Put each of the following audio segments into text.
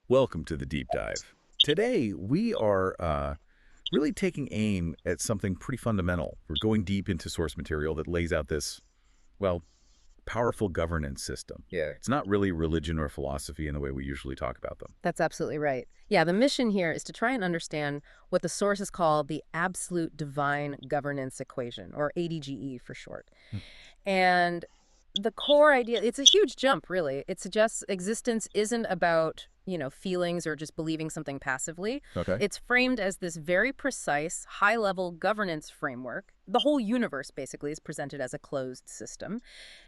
Welcome to the deep dive. Today, we are really taking aim at something pretty fundamental. We're going deep into source material that lays out this, well, powerful governance system. Yeah. It's not really religion or philosophy in the way we usually talk about them. That's absolutely right. Yeah, the mission here is to try and understand what the sources call the absolute divine governance equation, or ADGE for short. Hmm. And the core idea, it's a huge jump, really. It suggests existence isn't about, feelings or just believing something passively. Okay. It's framed as this very precise, high-level governance framework. The whole universe, basically, is presented as a closed system.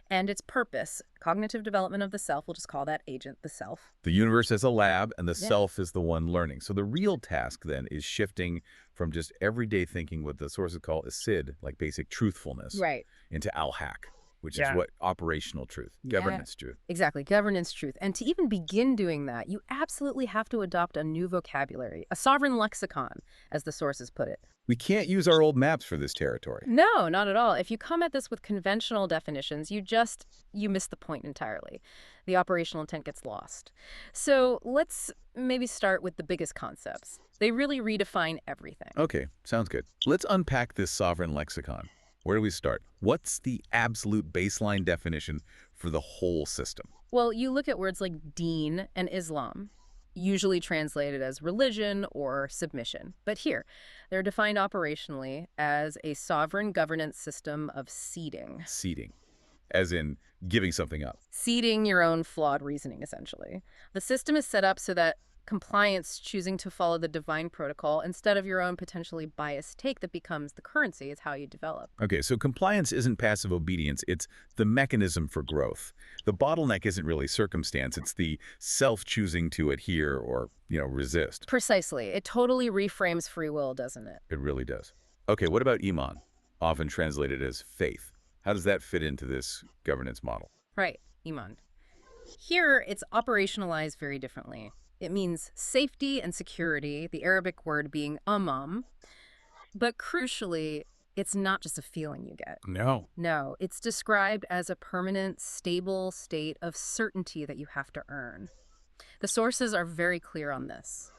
And its purpose, cognitive development of the self, we'll just call that agent the self. The universe is a lab, and the Yeah. self is the one learning. So the real task, then, is shifting from just everyday thinking, what the sources call acid, like basic truthfulness, Right. into al-haq, which Yeah. is what operational truth, Yeah. governance truth. Exactly, governance truth. And to even begin doing that, you absolutely have to adopt a new vocabulary, a sovereign lexicon, as the sources put it. We can't use our old maps for this territory. No, not at all. If you come at this with conventional definitions, you miss the point entirely. The operational intent gets lost. So let's maybe start with the biggest concepts. They really redefine everything. Okay, sounds good. Let's unpack this sovereign lexicon. Where do we start? What's the absolute baseline definition for the whole system? Well, you look at words like deen and Islam, usually translated as religion or submission. But here, they're defined operationally as a sovereign governance system of seeding. Seeding, as in giving something up. Seeding your own flawed reasoning, essentially. The system is set up so that compliance, choosing to follow the divine protocol instead of your own potentially biased take that becomes the currency, is how you develop. Okay, so compliance isn't passive obedience, it's the mechanism for growth. The bottleneck isn't really circumstance, it's the self choosing to adhere or, resist. Precisely. It totally reframes free will, doesn't it? It really does. Okay, what about iman, often translated as faith? How does that fit into this governance model? Right, Iman. Here, it's operationalized very differently. It means safety and security, the Arabic word being amam. But crucially, it's not just a feeling you get. No. No, it's described as a permanent, stable state of certainty that you have to earn. The sources are very clear on this,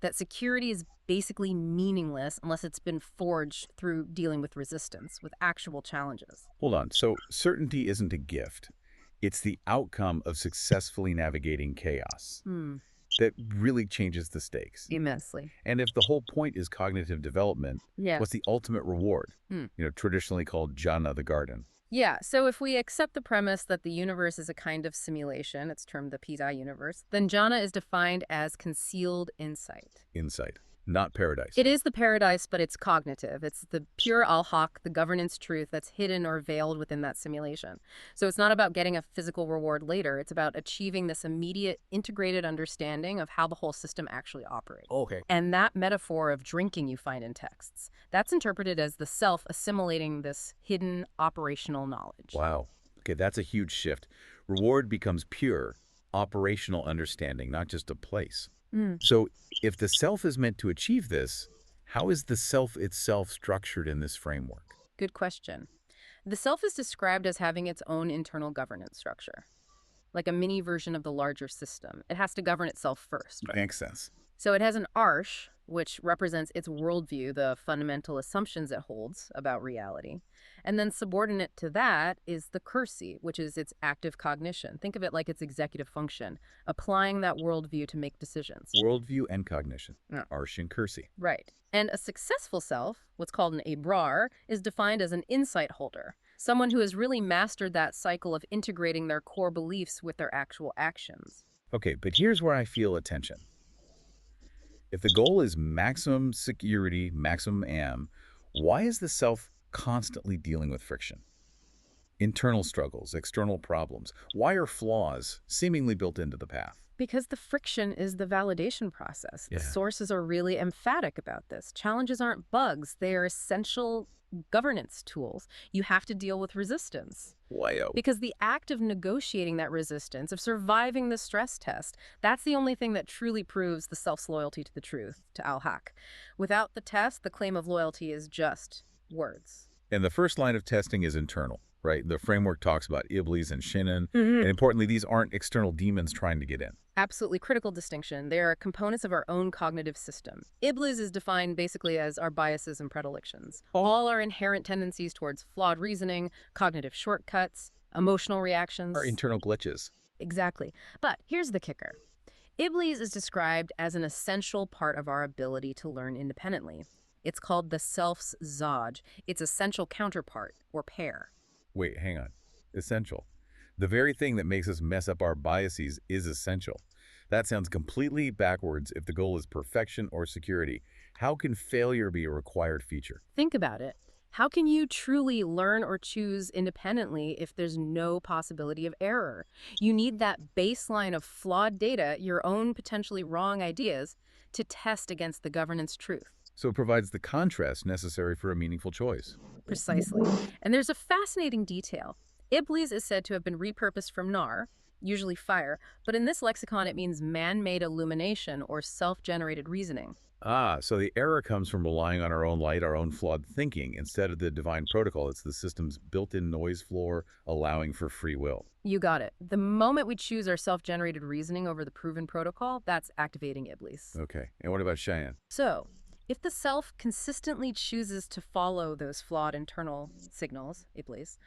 that security is basically meaningless unless it's been forged through dealing with resistance, with actual challenges. Hold on, so certainty isn't a gift. It's the outcome of successfully navigating chaos. That really changes the stakes. Immensely. And if the whole point is cognitive development, Yeah. what's the ultimate reward? Hmm. Traditionally called Jannah, the garden. Yeah, so if we accept the premise that the universe is a kind of simulation, it's termed the Pizai universe, then jhana is defined as concealed insight. Insight, not paradise. It is the paradise, but it's cognitive. It's the pure al-haq, the governance truth that's hidden or veiled within that simulation. So it's not about getting a physical reward later. It's about achieving this immediate integrated understanding of how the whole system actually operates. Okay. And that metaphor of drinking you find in texts, that's interpreted as the self assimilating this hidden operational knowledge. Wow. Okay, that's a huge shift. Reward becomes pure, operational understanding, not just a place. So if the self is meant to achieve this, how is the self itself structured in this framework? Good question. The self is described as having its own internal governance structure, like a mini version of the larger system. It has to govern itself first. Makes sense. So it has an arsh, which represents its worldview, the fundamental assumptions it holds about reality. And then subordinate to that is the kursi, which is its active cognition. Think of it like its executive function, applying that worldview to make decisions. Worldview and cognition. Yeah. Arsh and Kursi. Right. And a successful self, what's called an abrar, is defined as an insight holder, someone who has really mastered that cycle of integrating their core beliefs with their actual actions. Okay, but here's where I feel a tension. If the goal is maximum security, maximum am, why is the self constantly dealing with friction? Internal struggles, external problems. Why are flaws seemingly built into the path? Because the friction is the validation process. Yeah. The sources are really emphatic about this. Challenges aren't bugs. They are essential governance tools. You have to deal with resistance. Wow. Because the act of negotiating that resistance, of surviving the stress test, that's the only thing that truly proves the self's loyalty to the truth, to al-haq. Without the test, the claim of loyalty is just words. And the first line of testing is internal. right? The framework talks about Iblis and Shinnin, Hmm. and importantly, these aren't external demons trying to get in. Absolutely critical distinction. They are components of our own cognitive system. Iblis is defined basically as our biases and predilections, all our inherent tendencies towards flawed reasoning, cognitive shortcuts, emotional Our reactions. internal glitches. Exactly. But here's the kicker. Iblis is described as an essential part of our ability to learn independently. It's called the self's Zod, its essential counterpart, or pair. Wait, hang on. Essential. The very thing that makes us mess up our biases is essential. That sounds completely backwards if the goal is perfection or security. How can failure be a required feature? Think about it. How can you truly learn or choose independently if there's no possibility of error? You need that baseline of flawed data, your own potentially wrong ideas, to test against the governance truth. So it provides the contrast necessary for a meaningful choice. Precisely. And there's a fascinating detail. Iblis is said to have been repurposed from nar, usually fire, but in this lexicon it means man-made illumination or self-generated reasoning. Ah, so the error comes from relying on our own light, our own flawed thinking, instead of the divine protocol. It's the system's built-in noise floor allowing for free will. You got it. The moment we choose our self-generated reasoning over the proven protocol, that's activating Iblis. Okay, and what about Cheyenne? So, if the self consistently chooses to follow those flawed internal signals, Iblis,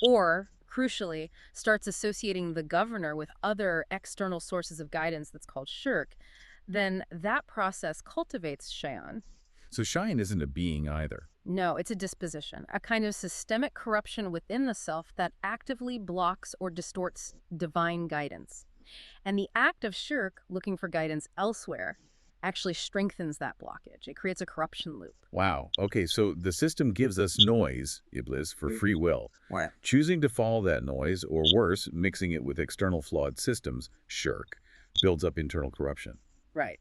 or, crucially, starts associating the governor with other external sources of guidance that's called shirk, then that process cultivates Shayan. So Cheyenne isn't a being either. No, it's a disposition, a kind of systemic corruption within the self that actively blocks or distorts divine guidance. And the act of shirk, looking for guidance elsewhere, actually strengthens that blockage. It creates a corruption loop. Wow. Okay, so the system gives us noise, Iblis, for free will. Right. Choosing to follow that noise, or worse, mixing it with external flawed systems, shirk, builds up internal corruption. Right.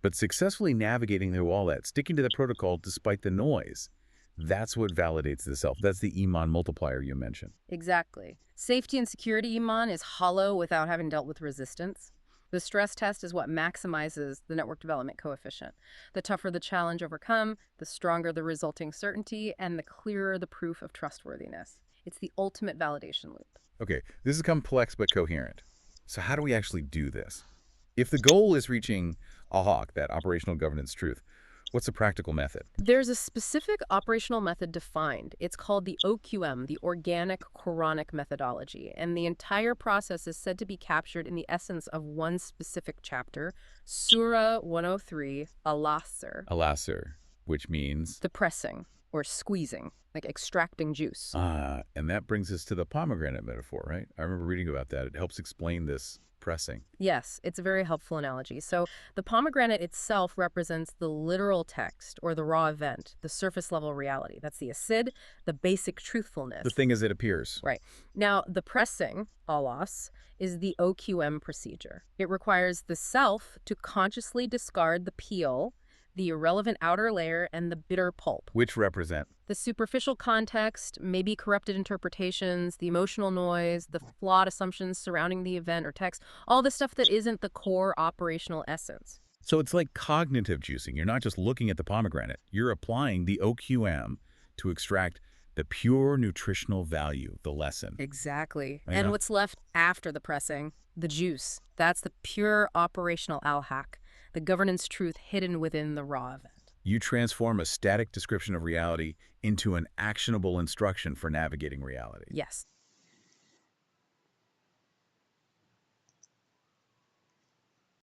But successfully navigating through all that, sticking to the protocol despite the noise, that's what validates the self. That's the Iman multiplier you mentioned. Exactly. Safety and security Iman is hollow without having dealt with resistance. The stress test is what maximizes the network development coefficient. The tougher the challenge overcome, the stronger the resulting certainty, and the clearer the proof of trustworthiness. It's the ultimate validation loop. Okay, this is complex but coherent. So how do we actually do this? If the goal is reaching AHOC, that operational governance truth, what's the practical method? There's a specific operational method defined. It's called the OQM, the Organic Quranic Methodology, and the entire process is said to be captured in the essence of one specific chapter, Surah 103, Al-Asr, Alasr, which means... the pressing or squeezing, like extracting juice. And that brings us to the pomegranate metaphor, right? I remember reading about that. It helps explain this pressing. Yes, it's a very helpful analogy. So the pomegranate itself represents the literal text or the raw event, the surface level reality. That's the acid, the basic truthfulness. The thing as it appears. Right. Now, the pressing, alas, is the OQM procedure. It requires the self to consciously discard the peel, the irrelevant outer layer, and the bitter pulp. Which represent? The superficial context, maybe corrupted interpretations, the emotional noise, the flawed assumptions surrounding the event or text, all the stuff that isn't the core operational essence. So it's like cognitive juicing. You're not just looking at the pomegranate. You're applying the OQM to extract the pure nutritional value, the lesson. Exactly. Yeah. And what's left after the pressing? The juice. That's the pure operational al-haq, the governance truth hidden within the raw event. You transform a static description of reality into an actionable instruction for navigating reality. Yes.